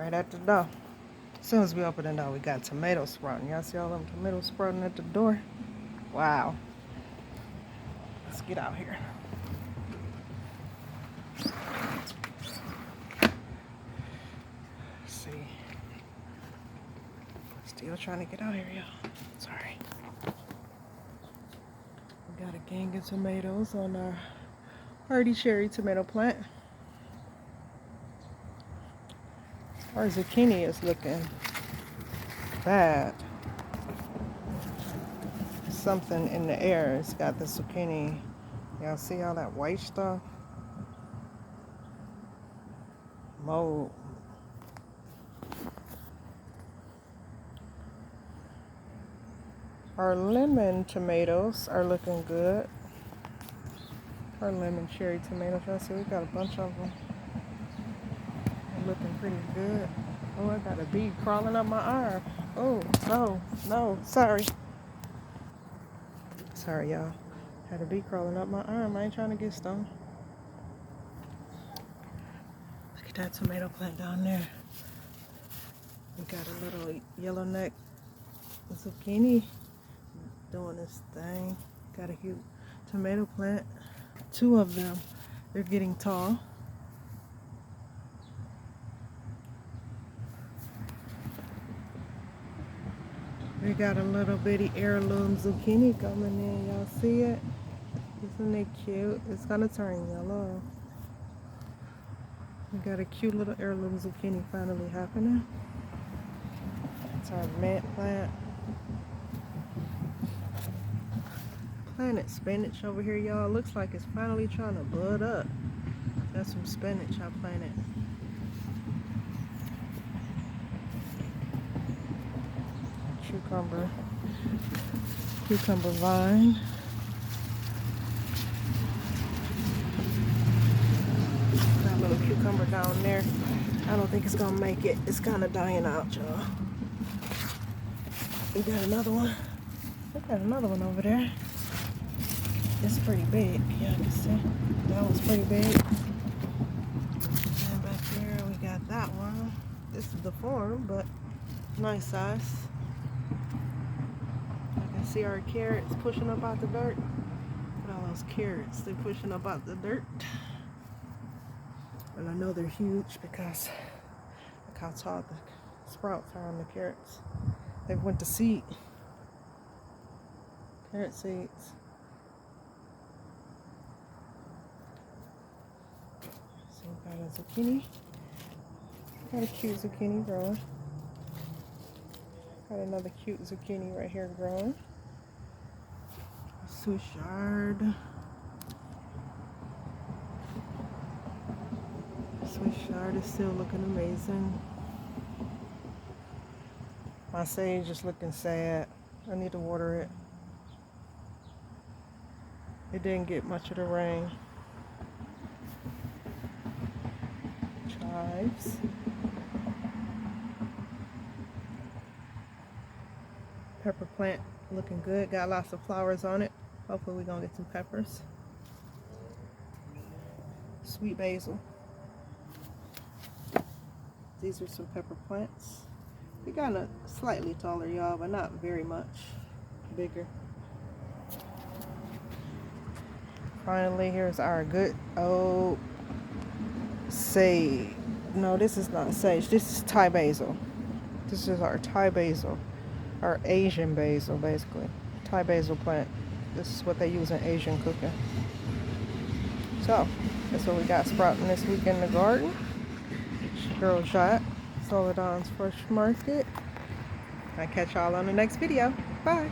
right at the door. As soon as we open the door, we got tomatoes sprouting. Y'all see all them tomatoes sprouting at the door? Wow. Let's get out here. Let's see. Still trying to get out here, y'all. Sorry. We got a gang of tomatoes on our hardy cherry tomato plant. Our zucchini is looking bad. Something in the air. It's got the zucchini. Y'all see all that white stuff? Mold. Our lemon tomatoes are looking good. Our lemon cherry tomatoes. Y'all see we got a bunch of them. They're looking pretty good. Oh, I got a bee crawling up my arm. Oh, no, sorry. Sorry, y'all. Had a bee crawling up my arm. I ain't trying to get stung. Look at that tomato plant down there. We got a little yellow neck zucchini doing this thing. Got a huge tomato plant. Two of them. They're getting tall. We got a little bitty heirloom zucchini coming in. Y'all see it? Isn't it cute? It's gonna turn yellow. We got a cute little heirloom zucchini finally happening. It's our mint plant. Planted spinach over here, y'all. Looks like it's finally trying to bud up. That's some spinach I planted. Cucumber vine. That little cucumber down there. I don't think it's gonna make it. It's kind of dying out, y'all. We got another one. We got another one over there. It's pretty big. Yeah, you can see. That one's pretty big. And back here we got that one. This is the form, but nice size. I can see our carrots pushing up out the dirt. Look at all those carrots. They're pushing up out the dirt. And I know they're huge because look how tall the sprouts are on the carrots. They went to seed. Carrot seeds. So we got a zucchini. Got a cute zucchini growing. Got another cute zucchini right here growing. Swiss chard. Swiss chard is still looking amazing. My sage is looking sad. I need to water it. It didn't get much of the rain. Chives. Pepper plant looking good. Got lots of flowers on it. Hopefully we're gonna get some peppers. Sweet basil. These are some pepper plants. They got a slightly taller, y'all, but not very much bigger. Finally, here's our good old sage. No, this is not sage. This is Thai basil. This is our Thai basil. Our Asian basil, basically. Thai basil plant. This is what they use in Asian cooking. So, that's what we got sprouting this week in the garden. Girl Shot, Soledad's Fresh Market. I'll catch y'all on the next video. Bye.